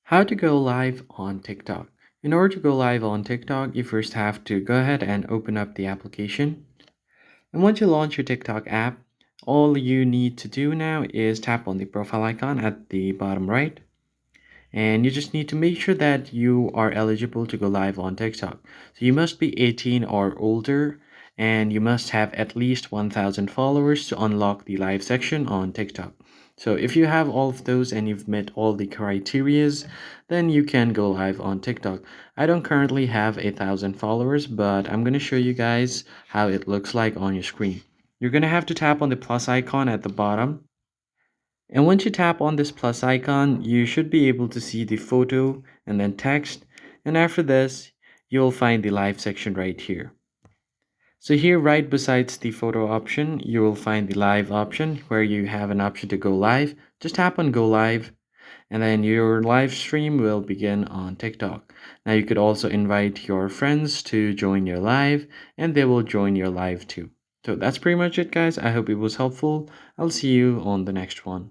How to go live on TikTok. In order to go live on TikTok, you first have to go ahead and open up the application. And once you launch your TikTok app, all you need to do now is tap on the profile icon at the bottom right. And you just need to make sure that you are eligible to go live on TikTok. So you must be 18 or older, and you must have at least 1,000 followers to unlock the live section on TikTok. So if you have all of those and you've met all the criterias, then you can go live on TikTok. I don't currently have 1,000 followers, but I'm going to show you guys how it looks like on your screen. You're going to have to tap on the plus icon at the bottom, and once you tap on this plus icon, you should be able to see the photo and then text. And after this, you'll find the live section right here. So here right besides the photo option, you will find the live option where you have an option to go live. Just tap on go live and then your live stream will begin on TikTok. Now you could also invite your friends to join your live and they will join your live too. So that's pretty much it guys. I hope it was helpful. I'll see you on the next one.